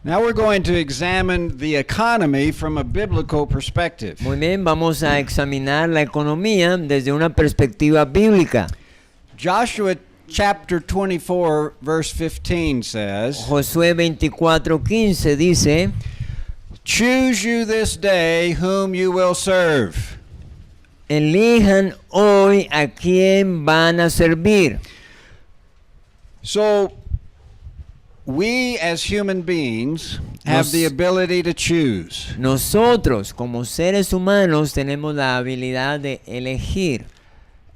Now we're going to examine the economy from a biblical perspective. Muy bien, vamos a examinar la economía desde una perspectiva bíblica. Joshua chapter 24 verse 15 says, Josué 24:15 dice, "Choose you this day whom you will serve." elijan hoy a quién van a servir. So we as human beings have the ability to choose. Nosotros como seres humanos tenemos la habilidad de elegir.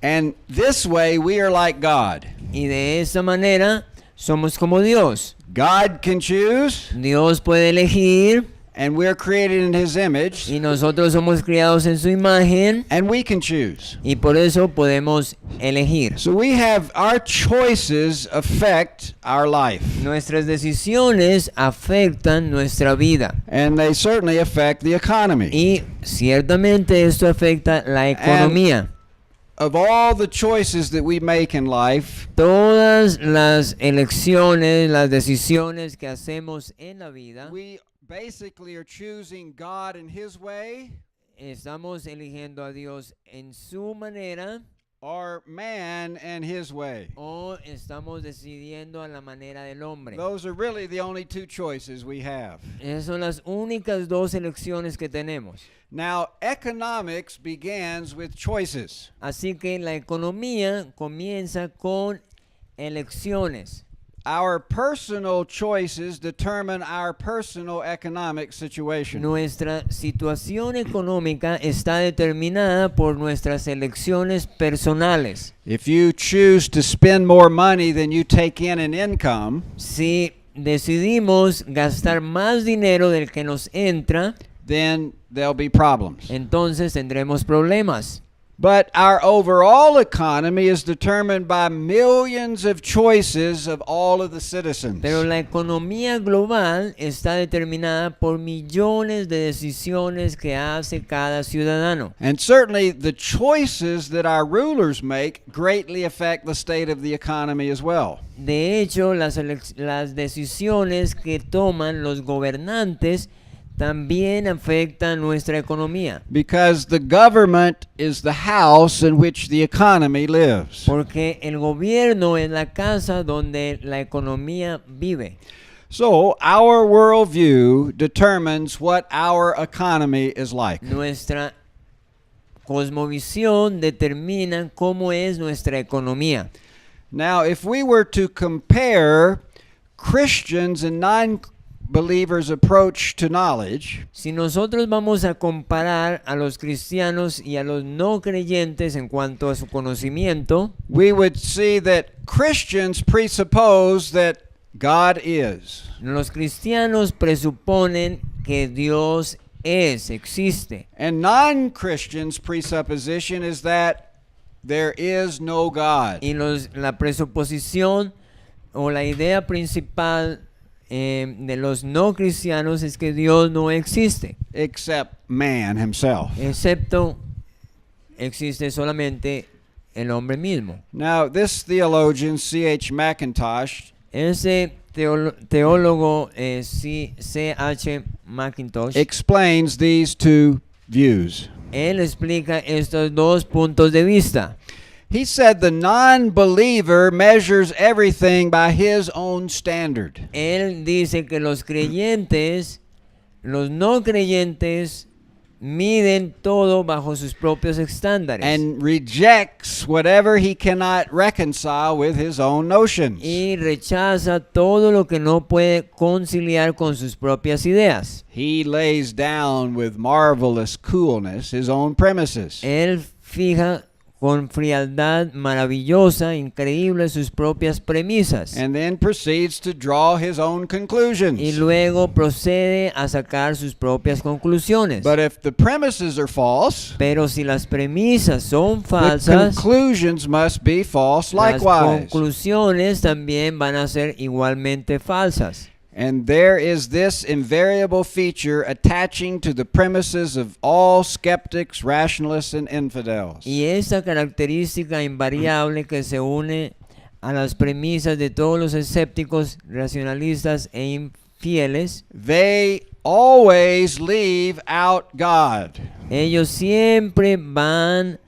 And this way we are like God. Y de esa manera somos como Dios. God can choose, Dios puede elegir and we're created in His image, y nosotros somos criados en su imagen and we can choose. y por eso podemos elegir. So we have our choices affect our life, Nuestras decisiones afectan nuestra vida and they certainly affect the economy. y ciertamente esto afecta la economía. Of all the choices that we make in life, Todas las elecciones, las decisiones que hacemos en la vida, we basically are choosing God in His way estamos eligiendo a Dios en su manera or man and his way. o estamos decidiendo a la manera del hombre. Those are really the only two choices we have. Esas son las únicas dos elecciones que tenemos. Now, economics begins with choices. Así que la economía comienza con elecciones. Our personal choices determine our personal economic situation. Nuestra situación económica está determinada por nuestras elecciones personales. If you choose to spend more money than you take in income, Si decidimos gastar más dinero del que nos entra, then there'll be problems. entonces tendremos problemas. But our overall economy is determined by millions of choices of all of the citizens. Pero la economía global está determinada por millones de decisiones que hace cada ciudadano. And certainly the choices that our rulers make greatly affect the state of the economy as well. De hecho, las decisiones que toman los gobernantes también afectan nuestra economía. Because the government is the house in which the economy lives. Porque el gobierno es la casa donde la economía vive. So our worldview determines what our economy is like. Nuestra cosmovisión determina cómo es nuestra economía. Now, if we were to compare Christians and non-believers' approach to knowledge, Si nosotros vamos a comparar a los cristianos y a los no creyentes en cuanto a su conocimiento, we would see that Christians presuppose that God is. los cristianos presuponen que Dios existe. And non-Christians' presupposition is that there is no God. Y la presuposición o la idea principal de los no cristianos es que Dios no existe, Except man himself. excepto existe solamente el hombre mismo. Now, this theologian, C.H. Mackintosh, Ese teólogo C.H. Mackintosh, explains these two views. él explica estos dos puntos de vista. He said the non-believer measures everything by his own standard. Él dice que los creyentes, los no creyentes, miden todo bajo sus propios estándares And rejects whatever he cannot reconcile with his own notions. y rechaza todo lo que no puede conciliar con sus propias ideas. He lays down with marvelous coolness his own premises. Él fija con frialdad maravillosa, increíble, sus propias premisas. And then proceeds to draw his own conclusions. Y luego procede a sacar sus propias conclusiones. But if the premises are false, Pero si las premisas son the falsas, conclusions must be false las likewise. conclusiones también van a ser igualmente falsas. And there is this invariable feature attaching to the premises of all skeptics, rationalists, and infidels. Y esta característica invariable que se une a las premisas de todos los escépticos, racionalistas e fieles, they always leave out God. ellos siempre van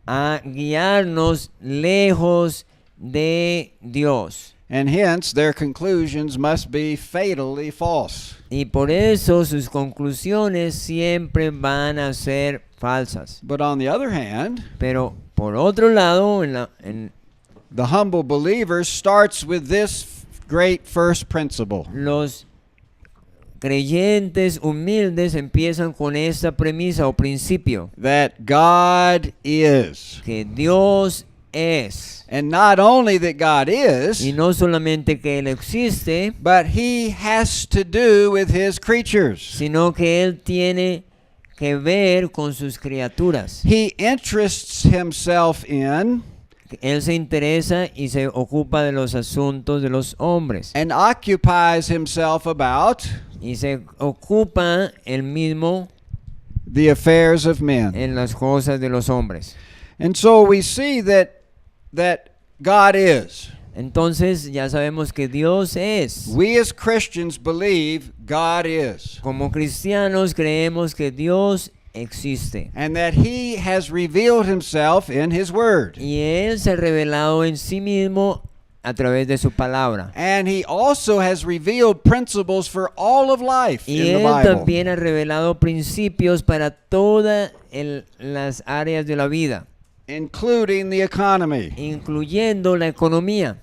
a guiarnos lejos de Dios. And hence their conclusions must be fatally false. Y por eso sus conclusiones siempre van a ser falsas. But on the other hand, Pero por otro lado, the humble believer starts with this great first principle. los creyentes humildes empiezan con esta premisa o principio, That God is. que Dios es. And not only that God Y is, no solamente que Él existe, but He has to do with His creatures. sino que Él tiene que ver con sus criaturas. He interests Himself in Él se interesa y se ocupa de los asuntos de los hombres. and occupies Himself about Y se ocupa él mismo the affairs of men. en las cosas de los hombres. And so we see that God is. Entonces ya sabemos que Dios es. We as Christians believe God is. Como cristianos creemos que Dios existe. And that He has revealed Himself in His Word. Y Él se ha revelado en sí mismo a través de su palabra. And He also has revealed principles for all of life Y in the Él Bible. también ha revelado principios para todas las áreas de la vida, Including the economy. incluyendo la economía.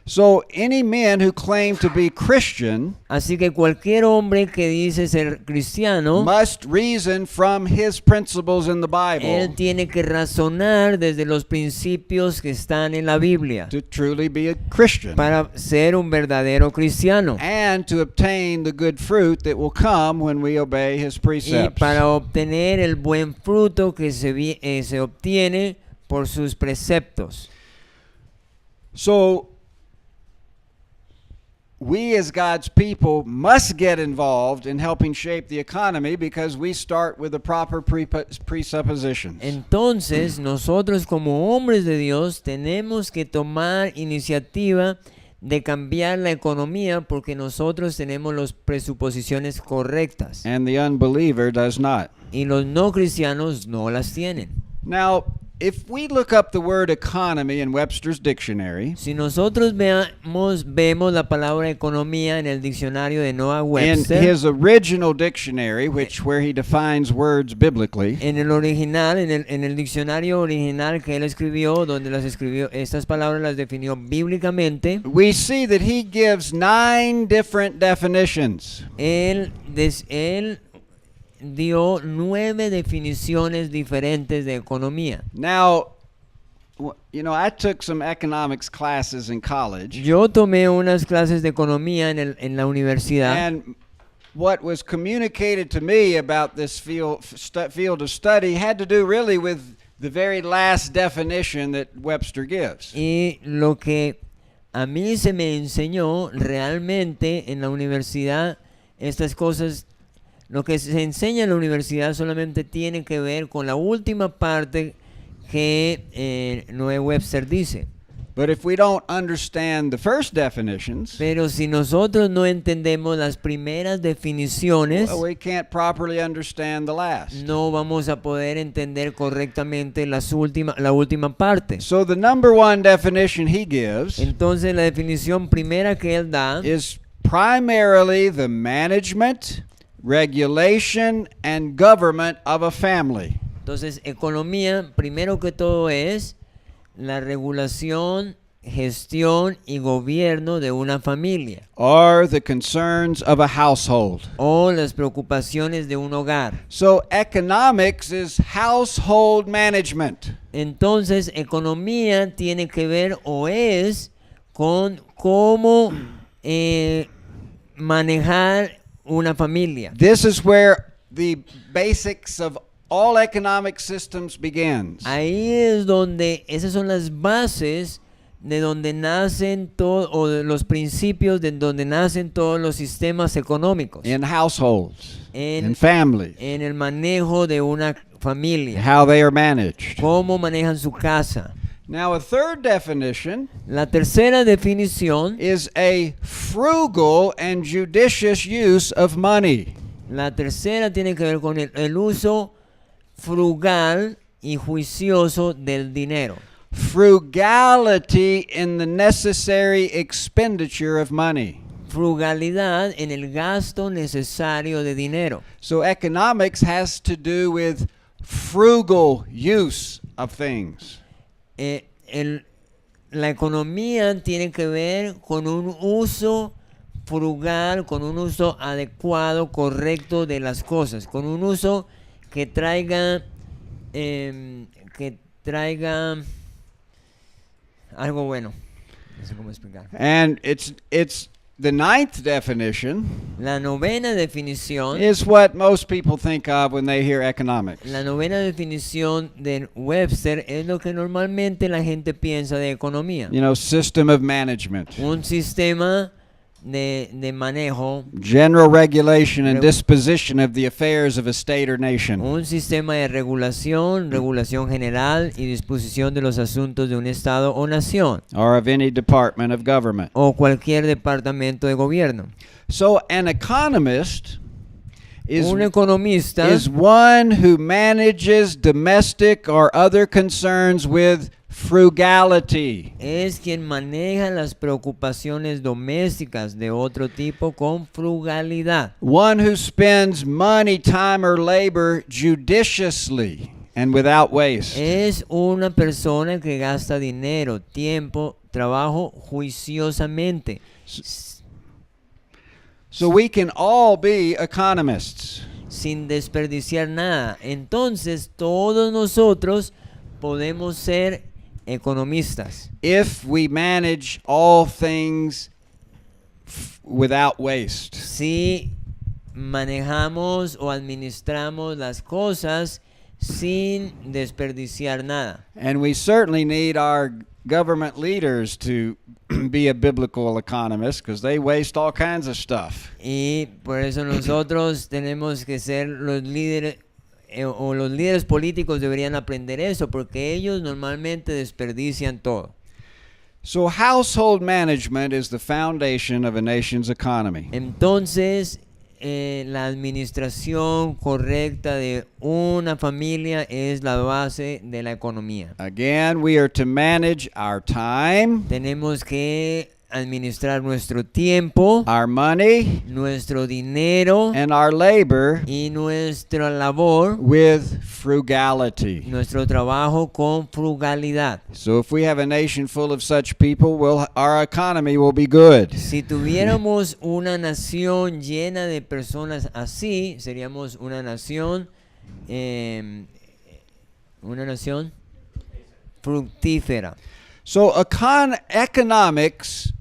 So any men who claim to be Christian Así que cualquier hombre que dice ser cristiano, must reason from his principles in the él Bible tiene que razonar desde los principios que están en la Biblia to truly be a Christian para ser un verdadero cristiano and to obtain the good fruit that will come when we obey His y precepts. para obtener el buen fruto que se obtiene por sus preceptos. So we as God's people must get involved in helping shape the economy because we start with the proper presuppositions. Entonces, nosotros como hombres de Dios tenemos que tomar iniciativa de cambiar la economía porque nosotros tenemos las presuposiciones correctas And the unbeliever does not. y los no cristianos no las tienen. Now, if we look up the word economy in Webster's dictionary, Si nosotros vemos la palabra economía en el diccionario de Noah in Webster, his original dictionary, where he defines words biblically, en el original, en el diccionario original que él escribió, donde las escribió, estas palabras las definió bíblicamente, we see that he gives 9 different definitions. él dio 9 definiciones diferentes de economía. Now, I took some economics classes in college, Yo tomé unas clases de economía en la universidad and what was communicated to me about this field of study had to do really with the very last definition that Webster gives. y lo que a mí se me enseñó realmente en la universidad, estas cosas, lo que se enseña en la universidad solamente tiene que ver con la última parte que Noah Webster dice. But if we don't understand the first definitions, Pero si nosotros no entendemos las primeras definiciones, well, we can't properly understand the last. no vamos a poder entender correctamente la última parte. So the number 1 definition he gives Entonces la definición primera que él da is primarily the management, regulation, and government of a family. Entonces, economía, primero que todo, es la regulación, gestión y gobierno de una familia Or the concerns of a household. o las preocupaciones de un hogar. So economics is household management. Entonces, economía tiene que ver o es con cómo manejar una familia. This is where the basics of all economic systems begins. Ahí es donde, esas son las bases de donde nacen todos, o de los principios de donde nacen todos los sistemas económicos. In households, En- in families, En el manejo de una familia, how they are managed. cómo manejan su casa. Now, a third definition La tercera definición, is a frugal and judicious use of money. la tercera tiene que ver con el uso frugal y juicioso del dinero. Frugality in the necessary expenditure of money. Frugalidad en el gasto necesario de dinero. So economics has to do with frugal use of things. La economía tiene que ver con un uso frugal, con un uso adecuado, correcto de las cosas, con un uso que traiga algo bueno. No sé cómo explicar. And it's the ninth definition La novena definición, is what most people think of when they hear economics. la novena definición de Webster es lo que normalmente la gente piensa de economía. You know, system of management, Un sistema de manejo, general regulation and Regu- disposition of the affairs of a state or nation. un sistema de regulación general y disposición de los asuntos de un estado o nación, Or of any department of government. o cualquier departamento de gobierno. So an economist Un economista is one who manages domestic or other concerns with frugality. es quien maneja las preocupaciones domésticas de otro tipo con frugalidad. One who spends money, time, or labor judiciously and without waste. Es una persona que gasta dinero, tiempo, trabajo juiciosamente. So we can all be economists. Sin desperdiciar nada. Entonces todos nosotros podemos ser economistas If we manage all things without waste. si manejamos o administramos las cosas sin desperdiciar nada. And we certainly need our government leaders to be a biblical economist because they waste all kinds of stuff. Y por eso nosotros tenemos que ser los líderes o los líderes políticos deberían aprender eso porque ellos normalmente desperdician todo. So household management is the foundation of a nation's economy. Entonces, la administración correcta de una familia es la base de la economía. Again, we are to manage our time, Tenemos que administrar nuestro tiempo, our money, nuestro dinero and our labor y nuestra labor, with frugality. nuestro trabajo con frugalidad. So if we have a nation full of such people, our economy will be good. Si tuviéramos una nación llena de personas así, seríamos una nación fructífera. So economics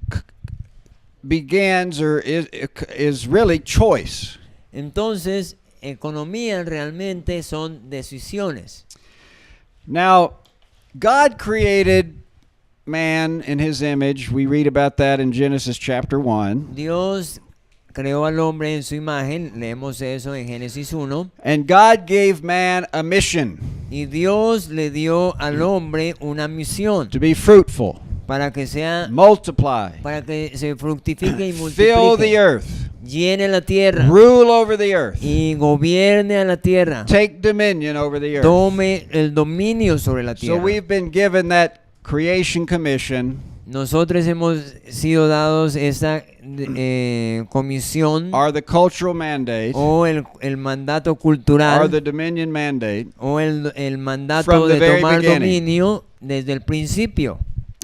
begins or is really choice. Entonces, economía realmente son decisiones. Now, God created man in his image. We read about that in Genesis chapter 1. Dios creó al hombre en su imagen, leemos eso en Génesis 1, And God gave man a mission y Dios le dio al hombre una misión to be fruitful, para que multiply, se fructifique y fill the multiplique, earth, llene la tierra rule over the earth, y gobierne a la tierra, take dominion over the earth. tome el dominio sobre la So tierra. we've been given that creation commission, Nosotros hemos sido dados esta comisión or the cultural mandate, o el mandato or cultural the dominion mandate. o el mandato From the de very tomar beginning. dominio desde el principio.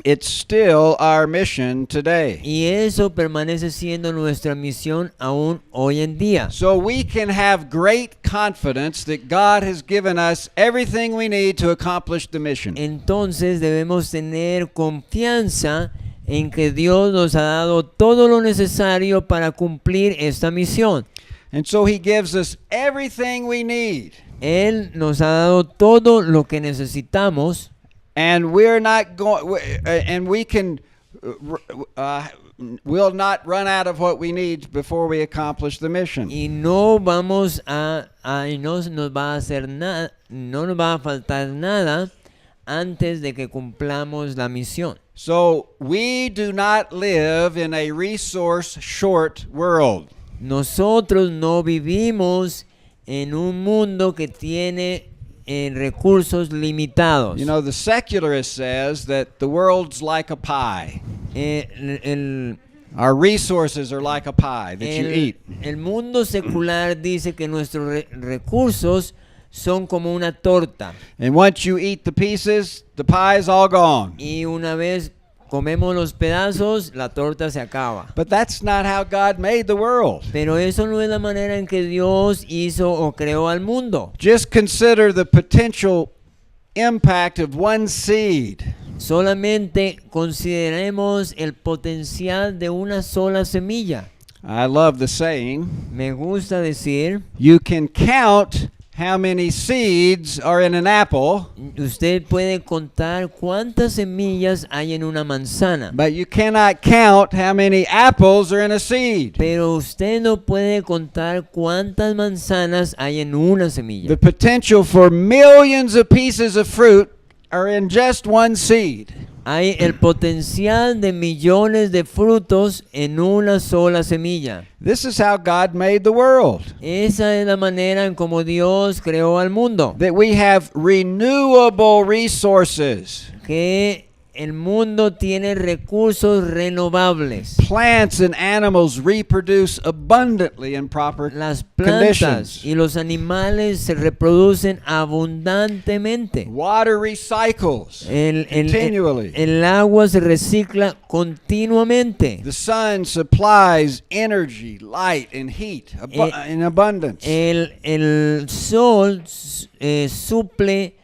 It's still our mission today. Y eso permanece siendo nuestra misión aún hoy en día. So we can have great confidence that God has given us everything we need to accomplish the mission. Entonces debemos tener confianza en que Dios nos ha dado todo lo necesario para cumplir esta misión. And so he gives us everything we need. Él nos ha dado todo lo que necesitamos. And we're not going, and we can, we'll not run out of what we need before we accomplish the mission. Y no vamos y no nos va a hacer nada, no nos va a faltar nada antes de que cumplamos la misión. So we do not live in a resource short world. Nosotros no vivimos en un mundo que tiene recursos limitados. You know, the secularist says that the world's like a pie. El, Our resources are like a pie that you eat. el mundo secular dice que nuestros recursos son como una torta. And once you eat the pieces, the pie is all gone. Y una vez comemos los pedazos, la torta se acaba. But that's not how God made the world. Pero eso no es la manera en que Dios hizo o creó al mundo. Just consider the potential impact of one seed. Solamente consideremos el potencial de una sola semilla. I love the saying, Me gusta decir, you can count how many seeds are in an apple, usted puede contar cuántas semillas hay en una manzana, but you cannot count how many apples are in a seed. pero usted no puede contar cuántas manzanas hay en una semilla. The potential for millions of pieces of fruit are in just one seed. Hay el potencial de millones de frutos en una sola semilla. This is how God made the world. Esa es la manera en como Dios creó al mundo. That we have renewable resources. Que el mundo tiene recursos renovables. Plants and animals reproduce abundantly in proper Las plantas conditions. y los animales se reproducen abundantemente. Water recycles continually. El agua se recicla continuamente. The sun supplies energy, light, and heat in abundance. El sol suple,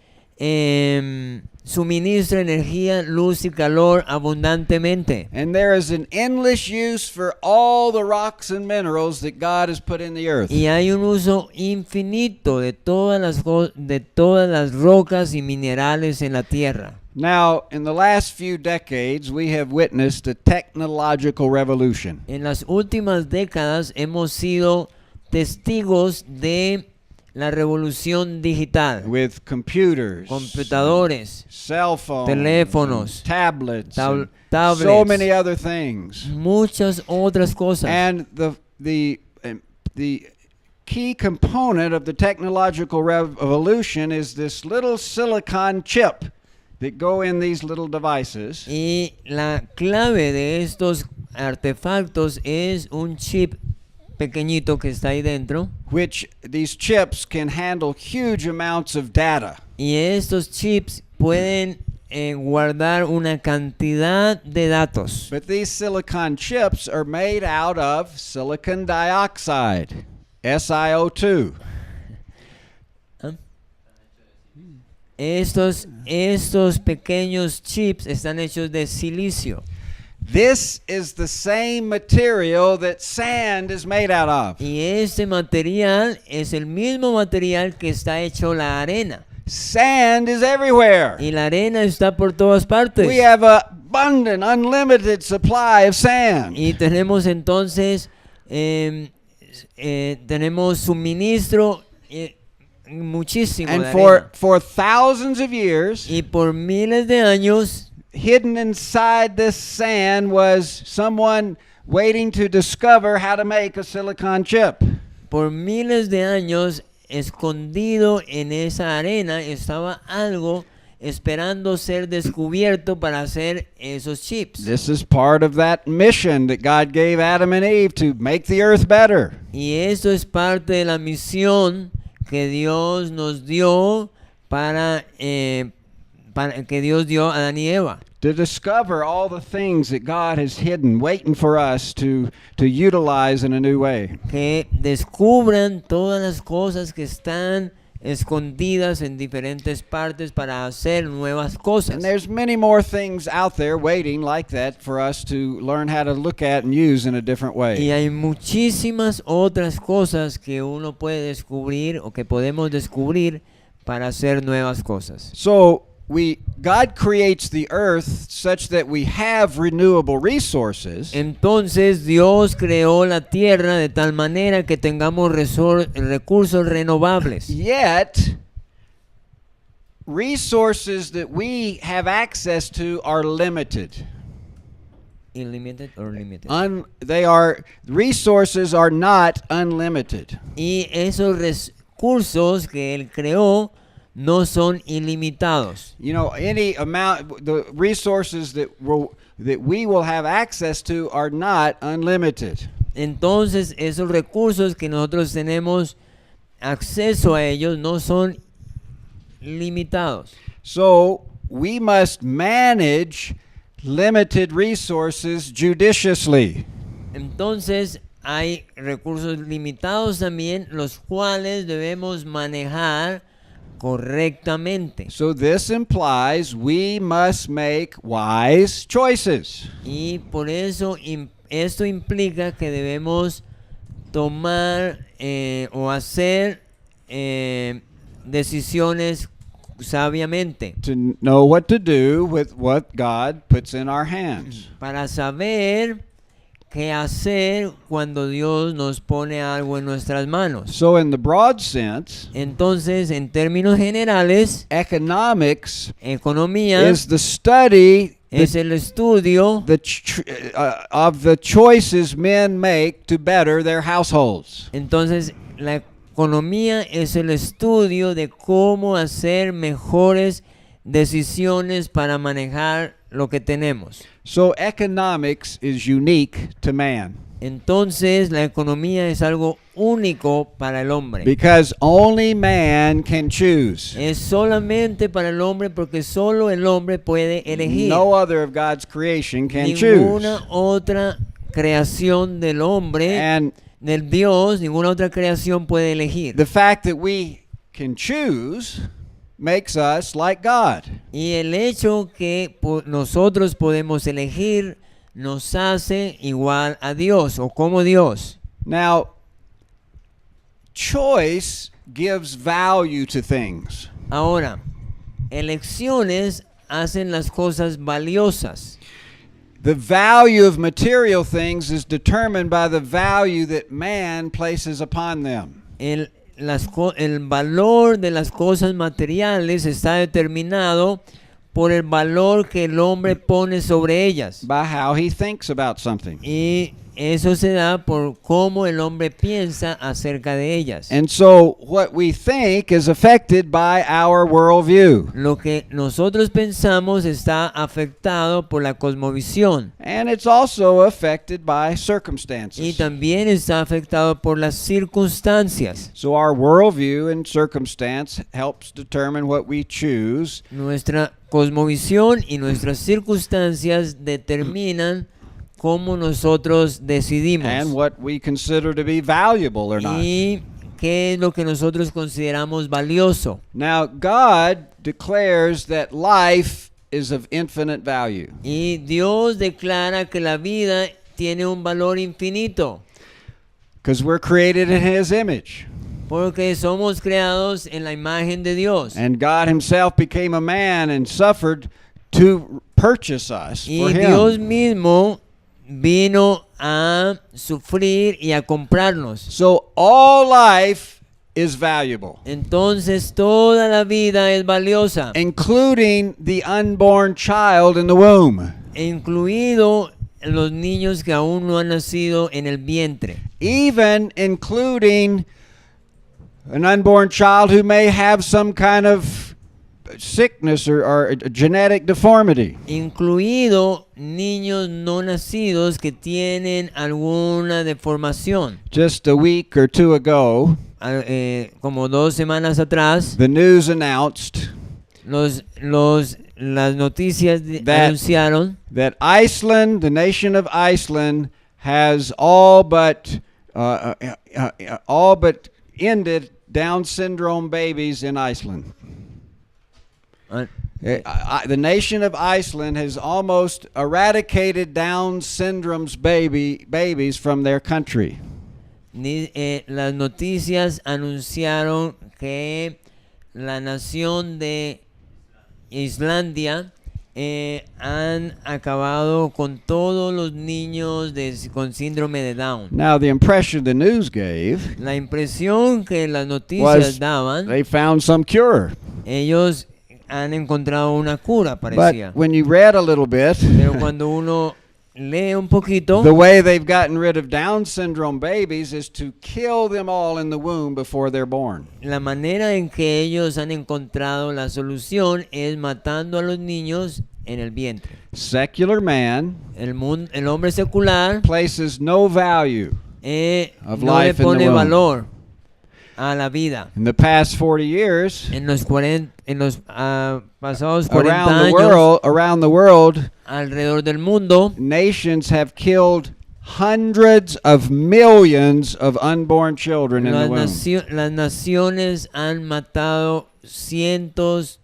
suministra energía, luz y calor abundantemente. And there is an endless use for all the rocks and minerals that God has put in the earth. Y hay un uso infinito de todas las rocas y minerales en la tierra. Now, in the last few decades, we have witnessed a technological revolution. En las últimas décadas hemos sido testigos de la revolución digital. With computers, Computadores, cell phones, teléfonos, tablets, and tablets, so many other things. muchas otras cosas. And the key component of the technological revolution is this little silicon chip that go in these little devices. Y la clave de estos artefactos es un chip pequeñito que está ahí dentro. Which these chips can handle huge amounts of data. Y estos chips pueden guardar una cantidad de datos. But these silicon chips are made out of silicon dioxide, SiO2. Estos pequeños chips están hechos de silicio. This is the same material that sand is made out of. Y este material es el mismo material que está hecho la arena. Sand is everywhere. Y la arena está por todas partes. We have an abundant, unlimited supply of sand. Y tenemos entonces, tenemos suministro muchísimo And de arena. for thousands of years, Y por miles de años, hidden inside this sand was someone waiting to discover how to make a silicon chip. por miles de años, escondido en esa arena, estaba algo esperando ser descubierto para hacer esos chips. This is part of that mission that God gave Adam and Eve to make the earth better. Y esto es parte de la misión que Dios nos dio para que Dios dio a Adán y Eva. To discover all the things that God has hidden, waiting for us to utilize in a new way. Que descubran todas las cosas que están escondidas en diferentes partes para hacer nuevas cosas. And there's many more things out there waiting like that for us to learn how to look at and use in a different Y way. hay muchísimas otras cosas que uno puede descubrir o que podemos descubrir para hacer nuevas cosas. So God creates the earth such that we have renewable resources. Entonces Dios creó la tierra de tal manera que tengamos recursos renovables. Yet, resources that we have access to are limited. Unlimited or limited. Resources are not unlimited. Y esos recursos que él creó no son ilimitados. You know, any amount, the resources that we will have access to are not unlimited. Entonces, esos recursos que nosotros tenemos acceso a ellos no son limitados. So we must manage limited resources judiciously. Entonces, hay recursos limitados también, los cuales debemos manejar correctamente. So this implies we must make wise choices. Y por eso esto implica que debemos tomar o hacer decisiones sabiamente. To know what to do with what God puts in our hands. Para saber qué hacer cuando Dios nos pone algo en nuestras manos. So in the broad sense, Entonces, en términos generales, economics economía is the study es el estudio of the choices men make to better their households. Entonces, la economía es el estudio de cómo hacer mejores decisiones para manejar lo que tenemos. So economics is unique to man. Entonces, la economía es algo único para el hombre. Because only man can choose. Es solamente para el hombre porque solo el hombre puede elegir. No other of God's creation can Ninguna choose. otra creación del hombre, And del Dios, ninguna otra creación puede elegir. the fact that we can choose makes us like God. Y el hecho que nosotros podemos elegir nos hace igual a Dios o como Dios. Now, choice gives value to things. Ahora, elecciones hacen las cosas valiosas. The value of material things is determined by the value that man places upon them. El valor de las cosas materiales está determinado por el valor que el hombre pone sobre ellas. By how he thinks about something. Y eso se da por cómo el hombre piensa acerca de ellas. And so what we think is affected by our worldview. Lo que nosotros pensamos está afectado por la cosmovisión. And it's also affected by Y circumstances. también está afectado por las circunstancias. So our worldview and circumstance helps determine what we choose. Nuestra cosmovisión y nuestras circunstancias determinan cómo nosotros decidimos And what we consider to be valuable or not. y qué es lo que nosotros consideramos valioso. Now, God declares that life is of infinite value. Y Dios declara que la vida tiene un valor infinito Because we're created in His image. porque somos creados en la imagen de Dios. And God Himself became a man and suffered to purchase us for Y Dios Him. mismo vino a sufrir y a comprarnos. So all life is valuable, Entonces toda la vida es valiosa, including the unborn child in the womb. incluido los niños que aún no han nacido en el vientre. Even including an unborn child who may have some kind of sickness or a genetic deformity. Incluido niños no nacidos que tienen alguna deformación. Just a week or two ago, Como 2 semanas atrás, the news announced las noticias anunciaron that Iceland, the nation of Iceland, has all but ended Down syndrome babies in Iceland. The nation of Iceland has almost eradicated Down syndrome's babies from their country. Las noticias anunciaron que la nación de Islandia han acabado con todos los niños con síndrome de Down. Now, the impression the news gave La impresión que las noticias was daban, they found some cure. ellos han encontrado una cura, But parecía. when you read a little bit, Pero cuando uno lee un poquito, the way they've gotten rid of Down syndrome babies is to kill them all in the womb before they're born. la manera en que ellos han encontrado la solución es matando a los niños en el vientre. Secular man El hombre secular places no value of no le life in the pone womb. valor a la vida. In the past 40 years, En los pasados 40 años, around the world, alrededor del mundo, nations have killed hundreds of millions of unborn children in the womb. las naciones han matado cientos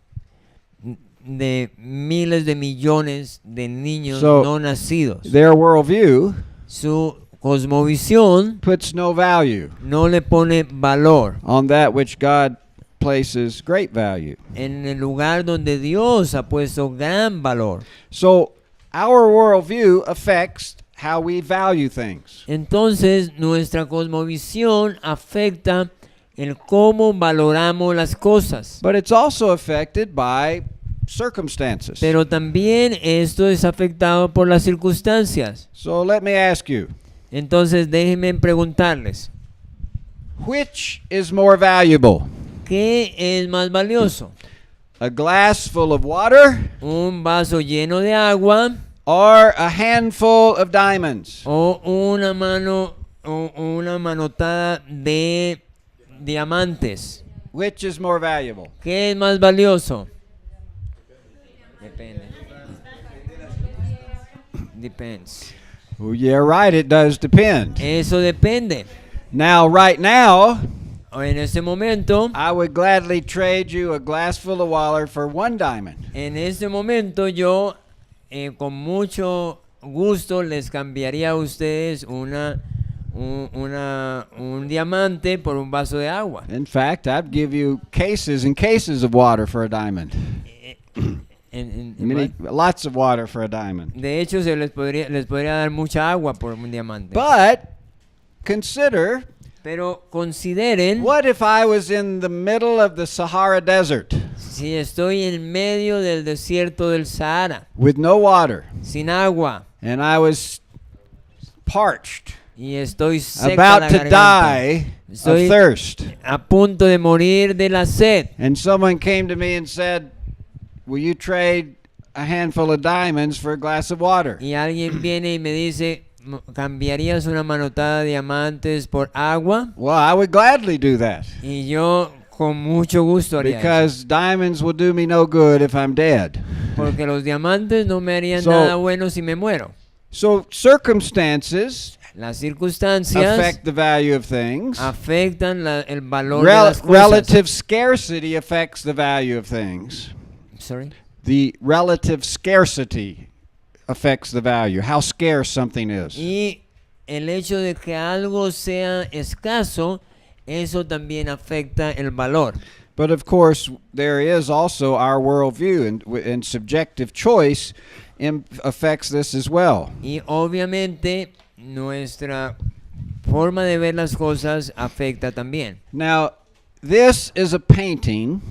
de miles de millones de niños So, no nacidos. Their worldview Su cosmovisión puts no value no le pone valor on that which God places great value. en el lugar donde Dios ha puesto gran valor. So our worldview affects how we value things. Entonces, nuestra cosmovisión afecta el cómo valoramos las cosas. But it's also affected by circumstances. Pero también esto es afectado por las circunstancias. So let me ask you, Entonces, déjenme preguntarles, which is more valuable? ¿qué es más valioso? A glass full of water ¿Un vaso lleno de agua or a handful of diamonds? o una manotada de diamantes? Which is more valuable? ¿Qué es más valioso? Depende. Depends. Well, yeah, right, it does depend. Eso depende. Now, right now, En este momento, I would gladly trade you a glass full of water for one diamond. yo con mucho gusto les cambiaría a ustedes un diamante por un vaso de agua. In fact, I'd give you cases and cases of water for a diamond. Lots of water for a diamond. De hecho, les podría dar mucha agua por un diamante. But consider, Pero consideren, what if I was in the middle of the Sahara Desert si estoy en medio del desierto del Sahara, with no water, sin agua, and I was parched, y estoy seca about la to garganta, die of estoy thirst, a punto de morir de la sed, and someone came to me and said, will you trade a handful of diamonds for a glass of water? y alguien viene y me dice, ¿cambiarías una manotada de diamantes por agua? Well, I would gladly do that, Y yo con mucho gusto haría eso, because diamonds will do me no good if I'm dead. porque los diamantes no me harían So- nada bueno si me muero. So circumstances Las circunstancias affect the value of things. afectan el valor de las cosas. Relative scarcity affects the value of things. Sorry. The relative scarcity affects the value, how scarce something is. Y el hecho de que algo sea escaso, eso también afecta el valor. But of course, there is also our worldview, and subjective choice affects this as well. Y obviamente nuestra forma de ver las cosas afecta también. Now, this is a painting,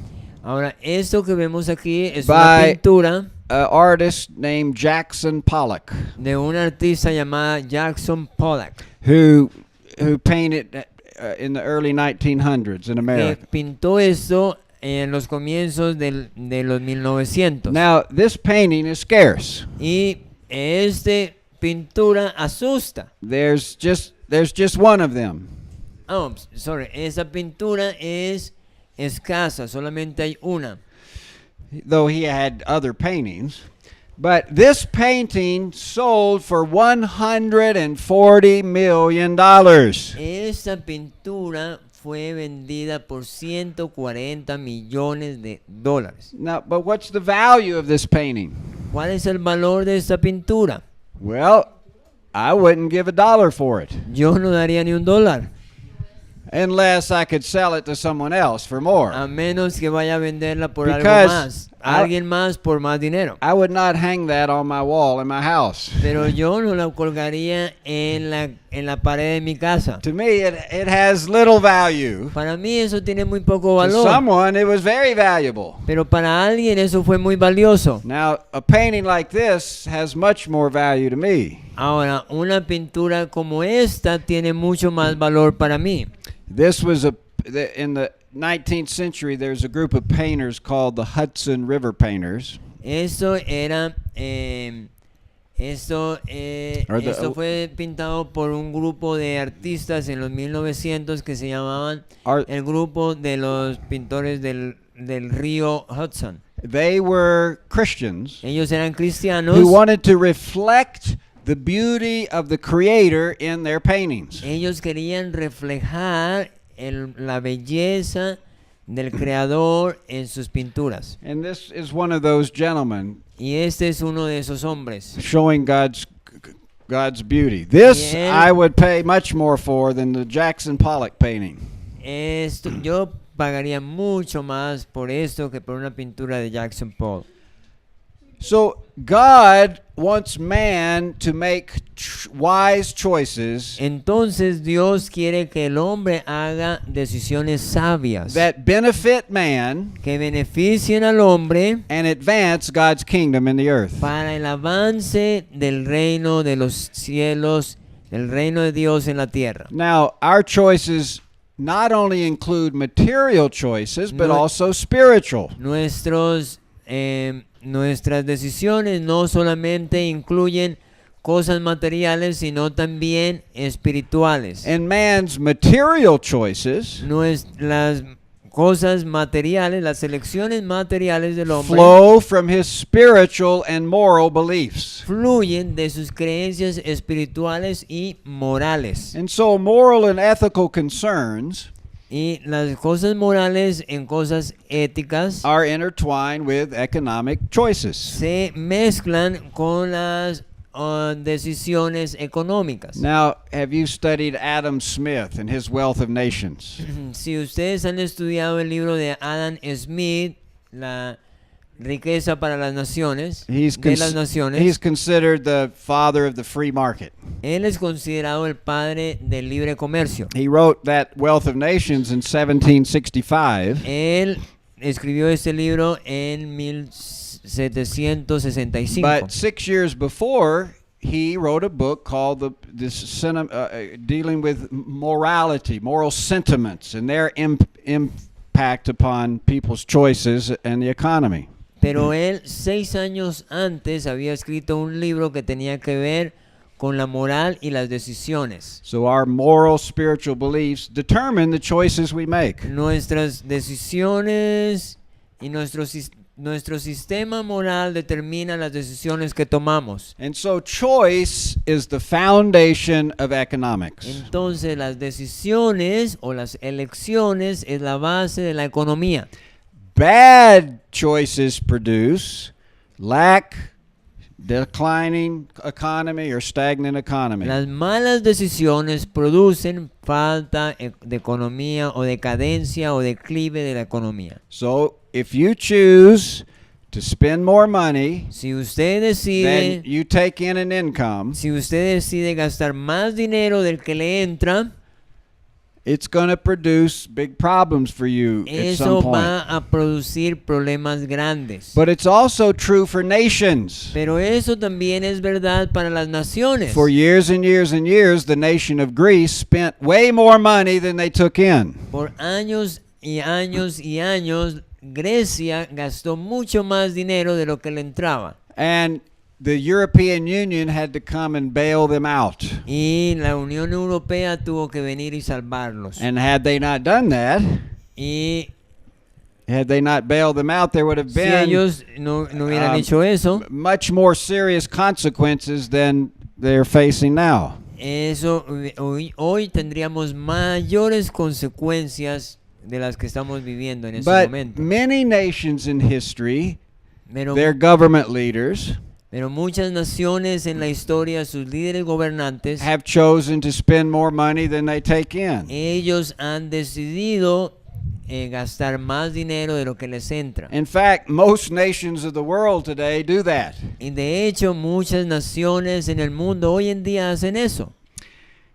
Ahora, esto que vemos aquí es By- una pintura an artist named Jackson Pollock, de un artista llamada Jackson Pollock, who painted in the early 1900s in que America. pintó esto en los comienzos de los 1900. Now, this painting is scarce. Y esta pintura asusta. There's just one of them. Oh, sorry, esa pintura es escasa, solamente hay una. Though he had other paintings. But this painting sold for $140 million. Esta pintura fue vendida por 140 millones de dólares. Now, but what's the value of this painting? ¿Cuál es el valor de esta pintura? Well, I wouldn't give $1 for it. Yo no daría ni $1. unless I could sell it to someone else for more. a menos que vaya a venderla por algo Because más, a alguien más por más dinero. I would not hang that on my wall in my house. Pero yo no la colgaría en la pared de mi casa. To me, it has little value. Para mí eso tiene muy poco To valor, someone, it was very valuable. pero para alguien eso fue muy valioso. Now, a painting like this has much more value to me. Ahora, una pintura como esta tiene mucho más valor para mí. This was in the 19th century, there's a group of painters called the Hudson River Painters. Esto era, esto fue pintado por un grupo de artistas en los 1900 que se llamaban el grupo de los pintores del río Hudson. They were Christians Ellos eran cristianos. who wanted to reflect the beauty of the Creator in their paintings. Ellos querían reflejar la belleza del Creador en sus pinturas. And this is one of those gentlemen Y este es uno de esos hombres. showing God's beauty. This Y él- I would pay much more for than the Jackson Pollock painting. Yo pagaría mucho más por esto que por una pintura de Jackson Pollock. So God wants man to make wise choices Entonces Dios quiere que el hombre haga decisiones sabias that benefit man que beneficien al hombre and advance God's kingdom in the earth. para el avance del reino de los cielos, del reino de Dios en la tierra. Now, our choices not only include material choices, but No- also spiritual. Nuestras decisiones no solamente incluyen cosas materiales, sino también espirituales. And man's material choices Las cosas materiales, las elecciones materiales del hombre flow from his spiritual and moral beliefs. fluyen de sus creencias espirituales y morales. And so moral and ethical concerns Y las cosas morales en cosas éticas are intertwined with economic choices. se mezclan con las decisiones económicas. Now, have you studied Adam Smith and his Wealth of Nations? Si ustedes han estudiado el libro de Adam Smith, La riqueza para las naciones, He's considered the father of the free market. él es considerado el padre del libre comercio. He wrote that Wealth of Nations in 1765. Él escribió este libro en 1765. But 6 years before, he wrote a book called dealing with morality, moral sentiments, and their impact upon people's choices and the economy. Pero él 6 años antes había escrito un libro que tenía que ver con la moral y las decisiones. So our moral, spiritual beliefs determine the choices we make. Nuestras decisiones y nuestro sistema moral determina las decisiones que tomamos. And so choice is the foundation of economics. Entonces las decisiones o las elecciones es la base de la economía. Bad choices produce lack, declining economy, or stagnant economy. Las malas decisiones producen falta de economía o decadencia o declive de la economía. So if you choose to spend more money, Si usted then decide, you take in an income, si usted decide gastar más dinero del que le entra, it's going to produce big problems for you at some eso point. va a producir problemas grandes. But it's also true for nations. Pero eso también es verdad para las naciones. For years and years and years, the nation of Greece spent way more money than they took in. Por años y años y años, Grecia gastó mucho más dinero de lo que le entraba. And the European Union had to come and bail them out. Y la Unión Europea tuvo que venir y salvarlos. And had they not done that, Y had they not bailed them out, there would have si been ellos no hubieran hecho eso, much more serious consequences than they're facing now. hoy tendríamos mayores consecuencias de las que estamos viviendo en este But momento. many nations in history, Pero, their government leaders, Pero muchas naciones en la historia, sus líderes gobernantes, have chosen to spend more money than they take in. ellos han decidido gastar más dinero de lo que les entra. In fact, most nations of the world today do that. Y de hecho, muchas naciones en el mundo hoy en día hacen eso.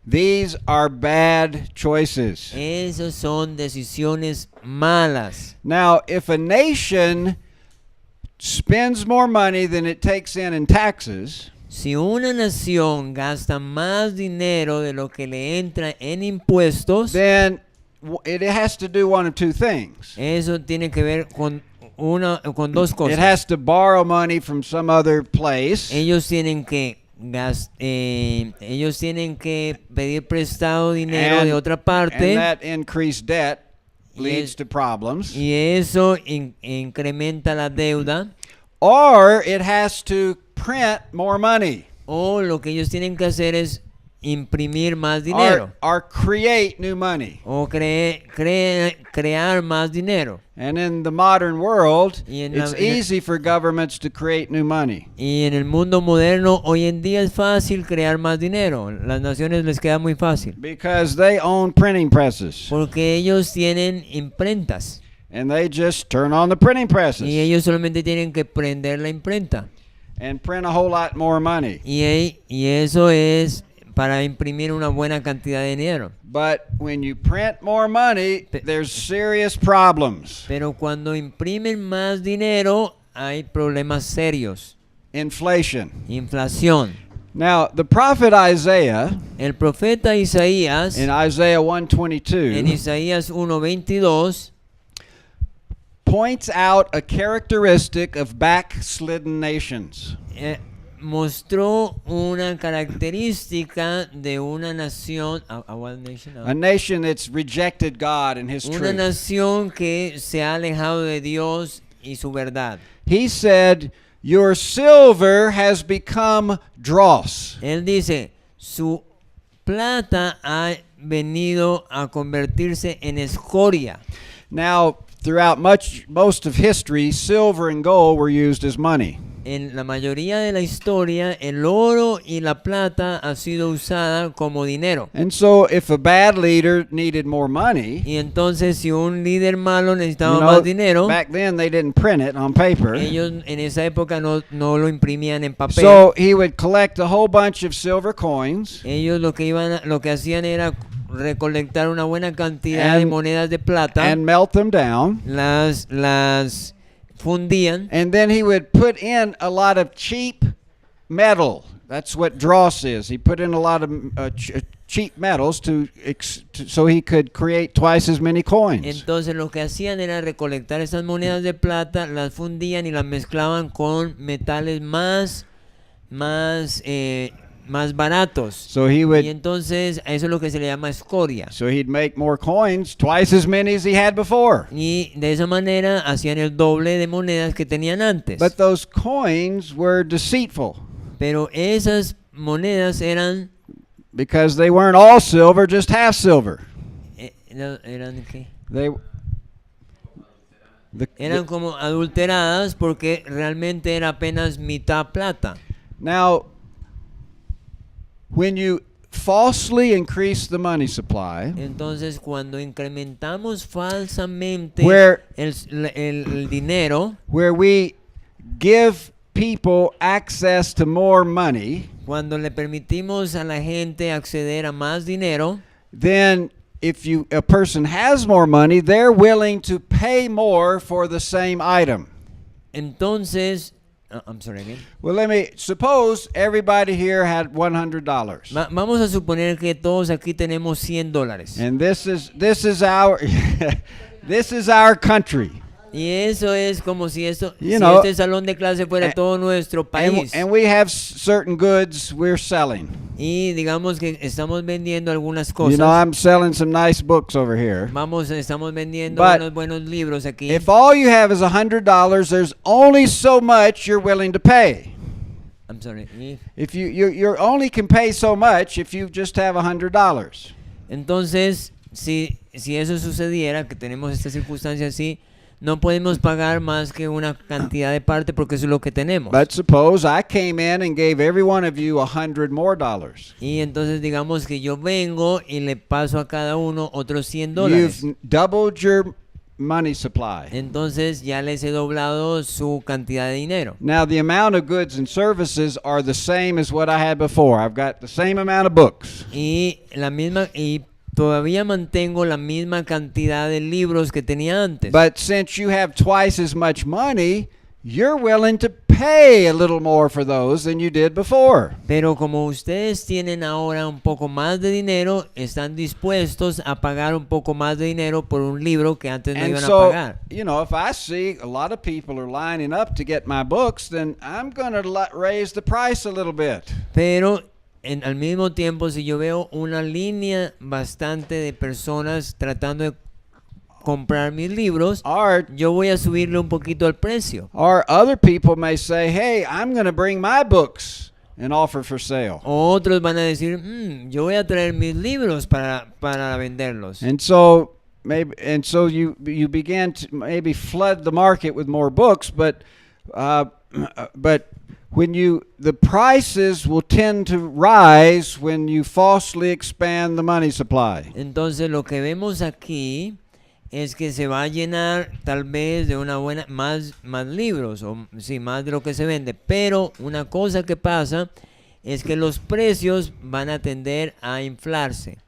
These are bad choices. Esas son decisiones malas. Now, if a nation spends more money than it takes in taxes, Si una nación gasta más dinero de lo que le entra en impuestos, then it has to do one of two things. eso tiene que ver con dos It cosas. has to borrow money from some other place, Ellos tienen que pedir prestado dinero de otra and parte, that increased debt leads to problems. y eso incrementa la deuda. Or it has to print more money, O lo que ellos tienen que hacer es imprimir más dinero or create new money. o crear más dinero. And in the modern world, Y en it's la- easy for governments to create new money. Y en el mundo moderno hoy en día es fácil crear más dinero. Las naciones les queda muy fácil Because they own printing presses, porque ellos tienen imprentas and they just turn on the printing presses y ellos solamente tienen que prender la imprenta and print a whole lot more money. y eso es para imprimir una buena cantidad de dinero. But when you print more money, there's serious problems. Pero cuando imprimen más dinero hay problemas serios. Inflation. Inflación. Now, the prophet Isaiah, El profeta Isaías in Isaiah en 122, Isaías 1:22 points out a characteristic of backslidden nations. mostró una característica de una nación, what nation? A nation that's rejected God and His Una truth. nación que se ha alejado de Dios y su verdad. He said, "Your silver has become dross." Él dice, su plata ha venido a convertirse en escoria. Now, throughout most of history, silver and gold were used as money. En la mayoría de la historia, el oro y la plata ha sido usada como dinero. And so, if a bad leader needed more money, Y entonces, si un líder malo necesitaba más dinero, back then they didn't print it on paper. ellos en esa época no lo imprimían en papel. So he would collect a whole bunch of silver coins Ellos lo que hacían era recolectar una buena cantidad de And- monedas de plata, and melt them down. las fundían And then he would put in a lot of cheap metal. That's what dross is. He put in a lot of cheap metals so he could create twice as many coins. Entonces lo que hacían era recolectar esas monedas de plata, las fundían y las mezclaban con metales más baratos. So he would Y entonces a eso es lo que se le llama escoria. So he'd make more coins, twice as many as he had before. Y de esa manera hacían el doble de monedas que tenían antes. But those coins were deceitful Pero esas monedas eran because they weren't all silver, just half silver. ¿eran qué? They Eran como adulteradas porque realmente era apenas mitad plata. Now, when you falsely increase the money supply, Entonces, cuando incrementamos falsamente Where- el dinero, where we give people access to more money, cuando le permitimos a la gente acceder a más dinero, then if a person has more money, they're willing to pay more for the same item. entonces, I'm sorry again. Well, suppose everybody here had $100. Vamos a suponer que todos aquí tenemos $100. And this is our this is our country. Y eso es como si You si know, este salón de clase fuera todo nuestro país. And we have certain goods we're selling. Y digamos que estamos vendiendo algunas You cosas. know, I'm selling some nice books over here. Estamos vendiendo But unos buenos libros aquí. If all you have is $100, there's only so much you're willing to pay. I'm sorry. If you only can pay so much if you just have $100. Entonces, si eso sucediera, que tenemos esta circunstancia así, no podemos pagar más que una cantidad de parte porque eso es lo que tenemos. But suppose I came in and gave every one of you $100 more. Y entonces digamos que yo vengo y le paso a cada uno otros $100. You've doubled your money supply. Entonces ya les he doblado su cantidad de dinero. Now the amount of goods and services are the same as what I had before. I've got the same amount of books. Y todavía mantengo la misma cantidad de libros que tenía antes. But since you have twice as much money, you're willing to pay a little more for those than you did before. Pero como ustedes tienen ahora un poco más de dinero, están dispuestos a pagar un poco más de dinero por un libro que antes no And iban a so, pagar. you know, if I see a lot of people are lining up to get my books, then I'm going to raise the price a little bit. Pero al mismo tiempo, si yo veo una línea bastante de personas tratando de comprar mis libros, yo voy a subirle un poquito el precio. Or other people may say, hey, I'm going to bring my books and offer for sale. Otros van a decir, yo voy a traer mis libros para venderlos. And so you begin to maybe flood the market with more books, but when the prices will tend to rise when you falsely expand the money supply. Entonces lo que vemos aquí es que se va a llenar tal vez de más libros, o sí, más de lo que se vende, pero una cosa que pasa es que los precios van a tender a inflarse.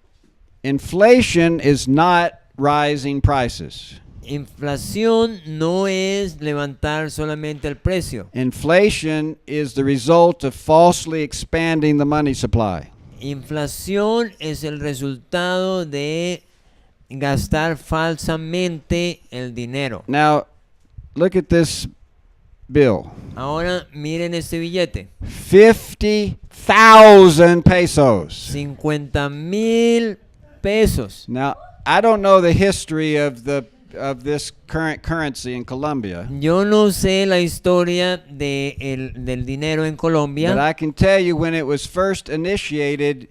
Inflation is not rising prices. Inflación no es levantar solamente el precio. Inflation is the result of falsely expanding the money supply. Inflación es el resultado de gastar falsamente el dinero. Now, look at this bill. Ahora miren este billete. 50,000 pesos. 50,000 pesos. Now, I don't know the history of this current currency in Colombia. Yo no sé la historia del dinero en Colombia. But I can tell you when it was first initiated,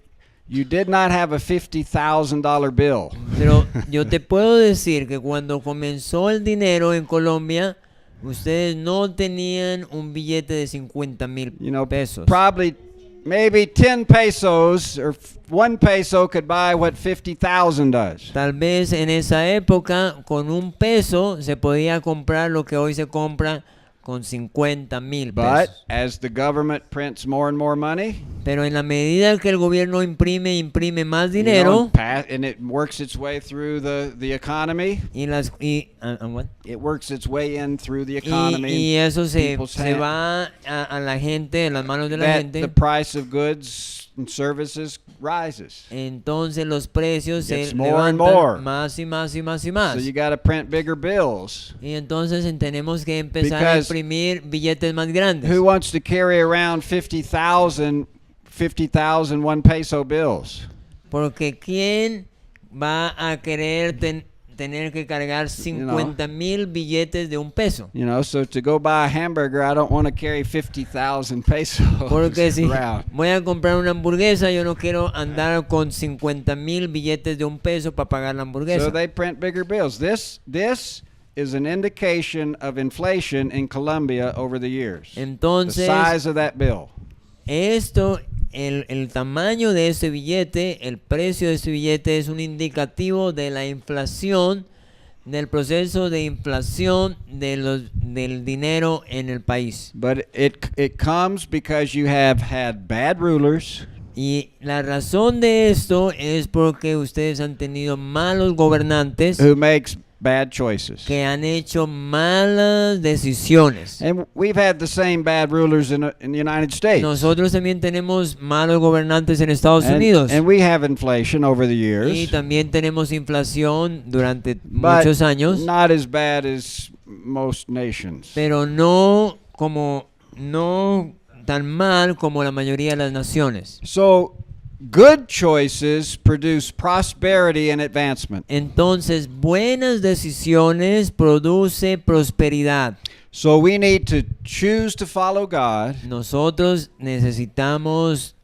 you did not have a $50,000 bill. Pero yo te puedo decir que cuando comenzó el dinero en Colombia, ustedes no tenían un billete de 50,000 pesos. Probably maybe 10 pesos or 1 peso could buy what 50,000 does. Tal vez en esa época con un peso se podía comprar lo que hoy se compra con 50,000 But pesos. as the government prints more and more money, Pero en la medida que el gobierno imprime más dinero, and it works its way through the economy, it works its way in through the economy, y eso se people's va a la gente, en las manos de la that gente. the price of goods and services rises. Entonces los precios se Gets more and levantan more. más y más y más y más. So you got to print bigger bills. Y entonces tenemos que empezar a Because imprimir billetes más grandes. Who wants to carry around 50,000 1 peso bills? Porque ¿quién va a querer tener que cargar 50,000 billetes de un peso? You know, so to go buy a hamburger, I don't want to carry 50,000 pesos Porque si around. voy a comprar una hamburguesa, yo no quiero andar con 50,000 billetes de un peso para pagar la hamburguesa. So they print bigger bills. This is an indication of inflation in Colombia over the years. Entonces, the size of that bill. El tamaño de este billete, el precio de este billete es un indicativo de la inflación, del proceso de inflación del dinero en el país. But it comes because you have had bad rulers. Y la razón de esto es porque ustedes han tenido malos gobernantes who makes bad choices. que han hecho malas decisiones. And we've had the same bad rulers in the United States. Nosotros también tenemos malos gobernantes en Estados Unidos. And we have inflation over the years. Y también tenemos inflación durante but muchos años. Not as bad as most nations. Pero no tan mal como la mayoría de las naciones. So, good choices produce prosperity and advancement. Entonces, buenas decisiones produce prosperidad. So we need to choose to follow God. Nosotros necesitamos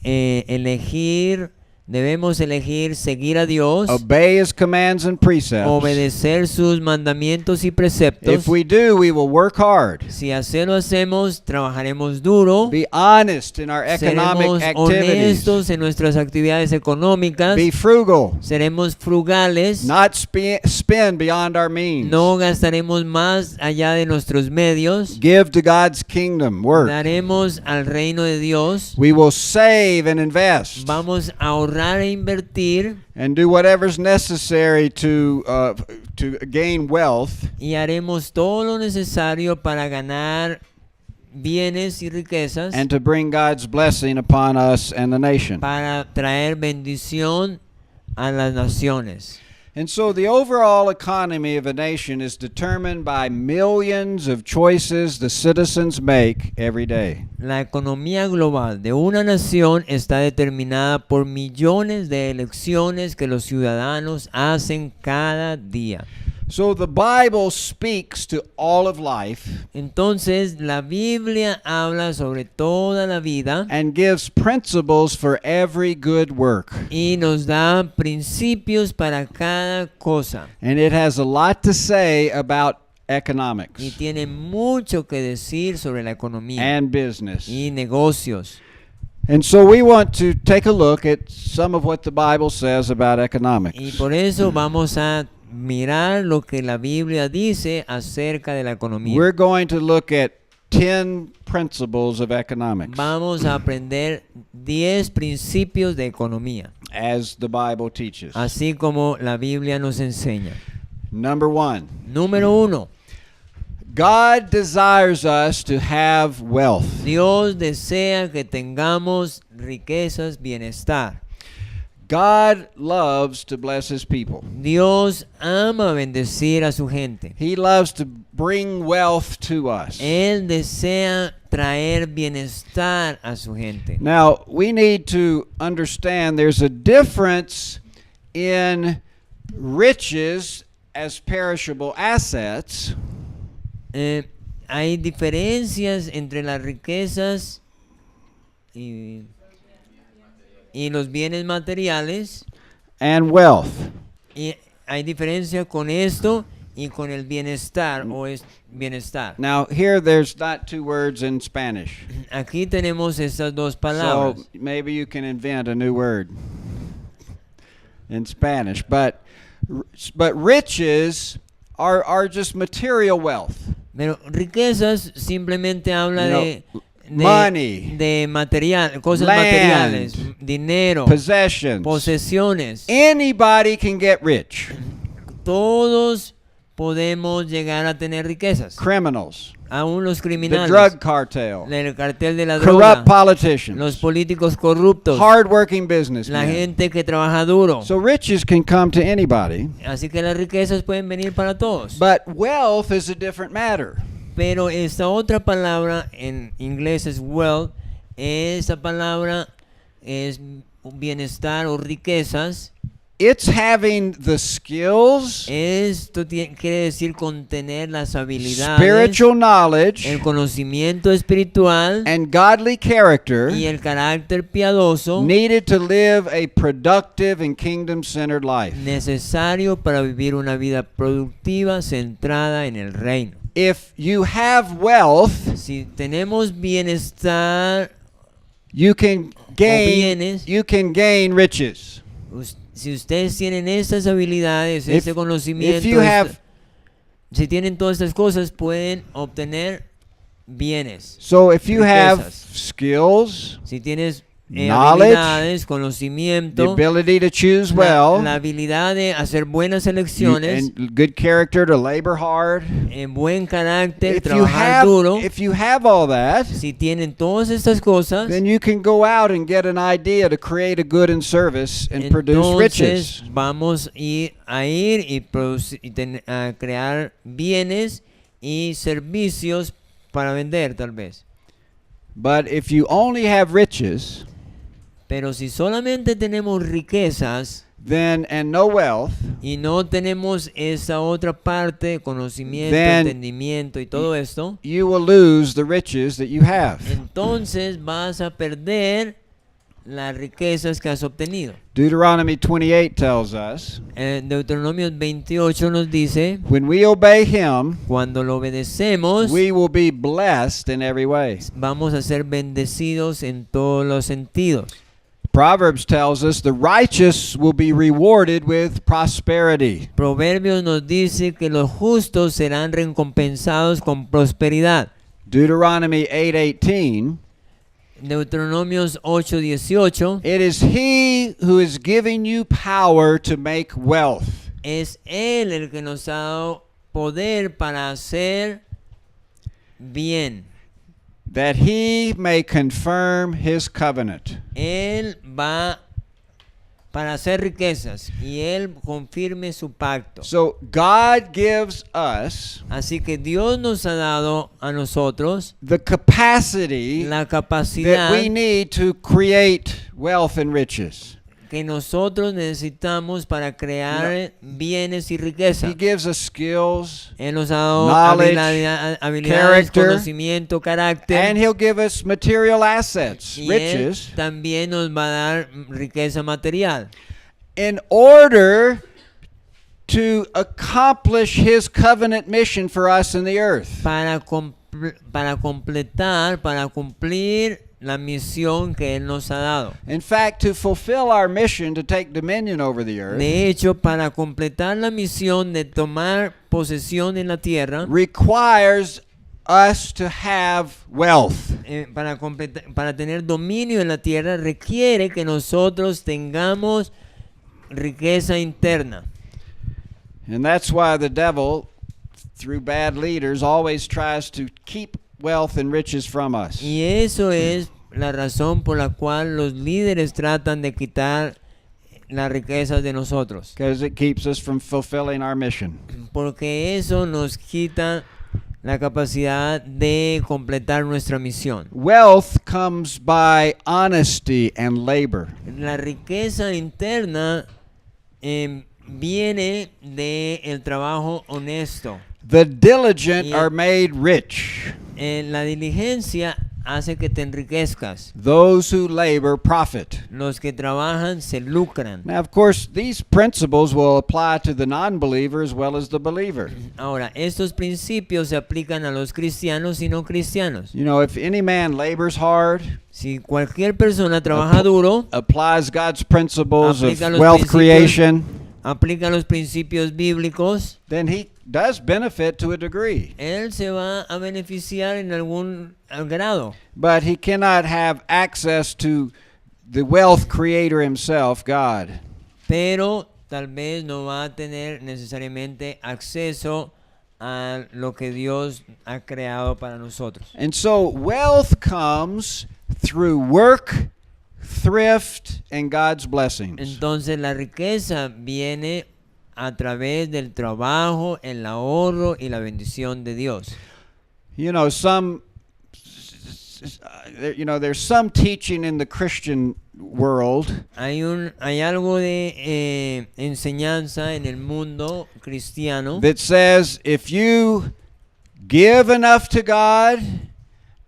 elegir Debemos elegir seguir a Dios, obey His commands and precepts. obedecer sus mandamientos y preceptos. If we do, we will work hard, Si así lo hacemos, trabajaremos duro, be honest in our economic seremos activities, honestos en nuestras actividades económicas, be frugal, seremos frugales, not spend beyond our means, no gastaremos más allá de nuestros medios, give to God's kingdom work. daremos al reino de Dios, We will save and invest vamos a ahorrar e invertir and do whatever's necessary to gain wealth y haremos todo lo necesario para ganar bienes y riquezas, and to bring God's blessing upon us and the nation. para traer bendición a las naciones. And so the overall economy of a nation is determined by millions of choices the citizens make every day. La economía global de una nación está determinada por millones de elecciones que los ciudadanos hacen cada día. So the Bible speaks to all of life Entonces, la Biblia habla sobre toda la vida and gives principles for every good work. y nos da principios para cada cosa. And it has a lot to say about Y economics tiene mucho que decir sobre la economía and business. y negocios. And so we want to take a look at some of what the Bible says about economics. Y por eso vamos a mirar lo que la Biblia dice acerca de la economía. We're going to look at 10 principles of economics Vamos a aprender 10 principios de economía, as the Bible teaches. así como la Biblia nos enseña. Number 1, Número 1. God desires us to have wealth. Dios desea que tengamos riquezas, bienestar. God loves to bless His people. Dios ama bendecir a su gente. He loves to bring wealth to us. Él desea traer bienestar a su gente. Now, we need to understand there's a difference in riches as perishable assets Hay diferencias entre las riquezas y los bienes materiales, and wealth. y hay diferencia con esto y con el bienestar o bienestar. Now, here there's not two words in Spanish. Aquí tenemos estas dos So palabras. maybe you can invent a new word in Spanish. But riches are just material wealth. Pero riquezas simplemente habla You know, de money, de material, cosas land, materiales, dinero, possessions. posesiones. Anybody can get rich. Todos podemos llegar a tener riquezas. Criminals, Aún los the criminales, drug cartel, el cartel de la droga, corrupt politicians, los políticos corruptos, hardworking la businessmen. gente que trabaja duro. So riches can come to anybody, Así que las riquezas pueden venir para todos. but wealth is a different matter. Pero esta otra palabra en inglés es wealth. Esa palabra es bienestar o riquezas. It's having the skills, Esto quiere decir contener las habilidades, spiritual knowledge, el conocimiento espiritual and godly character y el carácter piadoso needed to live a productive and kingdom-centered life. necesario para vivir una vida productiva centrada en el reino. If you have wealth, Si tenemos bienestar, you can bienes. gain riches. Si ustedes tienen estas habilidades, If- este conocimiento, if you have- si tienen todas estas cosas, pueden obtener bienes. So if you have Riquezas. skills, Si tienes knowledge, habilidades, the conocimiento, ability to choose la well, habilidad de hacer buenas you- elecciones, and good character to labor hard, buen carácter, if you trabajar duro, have all that, si tienen todas estas cosas, then you can go out and get an idea to create a good and service and produce riches. entonces vamos a ir y a crear bienes y servicios para vender tal vez. But if you only have riches, Pero si solamente tenemos riquezas and no wealth, y no tenemos esa otra parte, conocimiento, Then entendimiento y todo esto, you will lose the riches that you have. entonces vas a perder las riquezas que has obtenido. Deuteronomy 28 tells us, En Deuteronomio 28 nos dice, when we obey him, cuando lo obedecemos, we will be blessed in every way. vamos a ser bendecidos en todos los sentidos. Proverbs tells us the righteous will be rewarded with prosperity. Proverbios nos dice que los justos serán recompensados con prosperidad. Deuteronomy 8:18, Deuteronomios 8:18, it is he who is giving you power to make wealth. es Él el que nos ha dado poder para hacer bien. That he may confirm his covenant. Él va para hacer riquezas y Él confirme su pacto. So God gives us Así que Dios nos ha dado a nosotros the capacity la that capacidad we need to create wealth and riches. que nosotros necesitamos para crear bienes y riqueza. He gives us skills, Él nos ha dado knowledge, habilidades, character, conocimiento, carácter. and he'll give us material assets, Y Él riches, también nos va a dar riqueza material in order to accomplish his covenant mission for us in the earth. para completar, para cumplir la misión que Él nos ha dado. In fact, to fulfill our mission to take dominion over the earth De hecho, para completar la misión de tomar posesión en la tierra, requires us to have wealth. para tener dominio en la tierra, requiere que nosotros tengamos riqueza interna. And that's why the devil, through bad leaders, always tries to keep wealth and riches from us. Y eso es la razón por la cual los líderes tratan de quitar las riquezas de nosotros. Because it keeps us from fulfilling our mission. Porque eso nos quita la capacidad de completar nuestra misión. Wealth comes by honesty and labor. La riqueza interna viene del trabajo honesto. The diligent Y- are made rich. La diligencia hace que te enriquezcas. Those who labor profit. Los que trabajan se lucran. Now, of course, these principles will apply to the non-believer as well as the believer. Ahora, estos principios se aplican a los cristianos y no cristianos. You know, if any man labors hard, Si cualquier persona trabaja duro, applies God's principles of Aplica los wealth principios. creation, aplica los principios bíblicos, then he does benefit to a degree. él se va a beneficiar en algún grado. But he cannot have access to the wealth creator himself, God. Pero tal vez no va a tener necesariamente acceso a lo que Dios ha creado para nosotros. And so wealth comes through work, thrift, and God's blessings. Entonces la riqueza viene a través del trabajo, el ahorro y la bendición de Dios. You know, there's some teaching in the Christian world Hay algo de enseñanza en el mundo cristiano that says if you give enough to God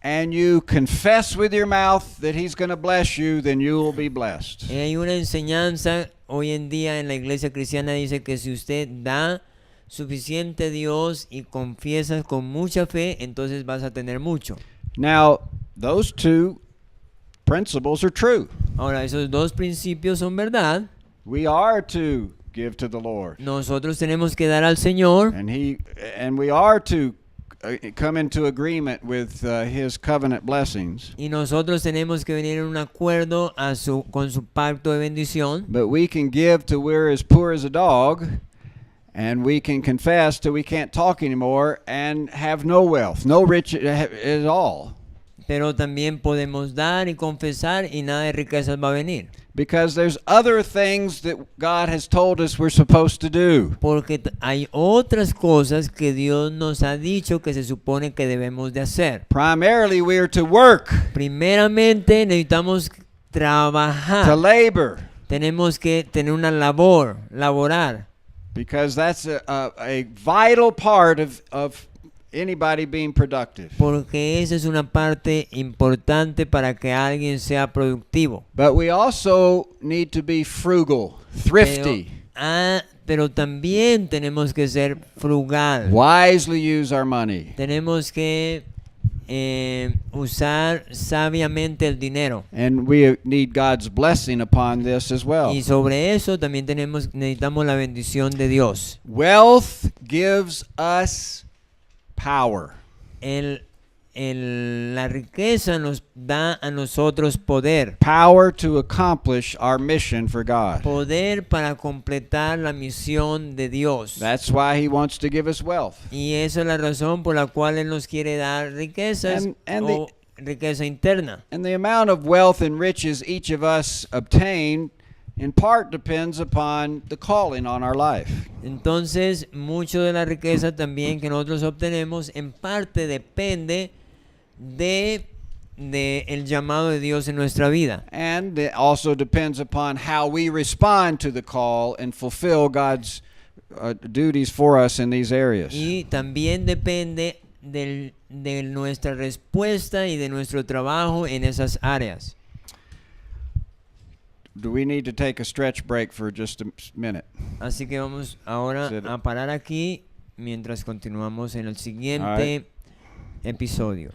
and you confess with your mouth that he's going to bless you, then you will be blessed. Hay una enseñanza hoy en día en la iglesia cristiana, dice que si usted da suficiente a Dios y confiesas con mucha fe, entonces vas a tener mucho. Now, those two principles are true. Ahora, esos dos principios son verdad. We are to give to the Lord, Nosotros tenemos que dar al Señor and we are to come into agreement with his covenant blessings. y nosotros tenemos que venir en un acuerdo con su pacto de bendición. But we can give till we're as poor as a dog, and we can confess till we can't talk anymore and have no wealth, no rich at all. Pero también podemos dar y confesar y nada de riquezas va a venir. Because there's other things that God has told us we're supposed to do. Porque hay otras cosas que Dios nos ha dicho que se supone que debemos de hacer. Primarily, we are to work, Primeramente necesitamos to trabajar. labor, Tenemos que tener una laborar. because that's a vital part of anybody being productive. porque esa es una parte importante para que alguien sea productivo. But we also need to be frugal, thrifty, Pero también tenemos que ser frugal. wisely use our money. Tenemos que usar sabiamente el dinero. And we need God's blessing upon this as well. Y sobre eso también necesitamos la bendición de Dios. Wealth gives us power. La riqueza nos da a nosotros poder. Power to accomplish our mission for God. Poder para completar la misión de Dios. That's why He wants to give us wealth. Y esa es la razón por la cual Él nos quiere dar riquezas o riqueza interna. And the amount of wealth and riches each of us obtain in part depends upon the calling on our life. Entonces, mucho de la riqueza también que nosotros obtenemos en parte depende de el llamado de Dios en nuestra vida. And it also depends upon how we respond to the call and fulfill God's duties for us in these areas. Y también depende de nuestra respuesta y de nuestro trabajo en esas áreas. Do we need to take a stretch break for just a minute? Así que vamos ahora a parar aquí mientras continuamos en el siguiente episodio.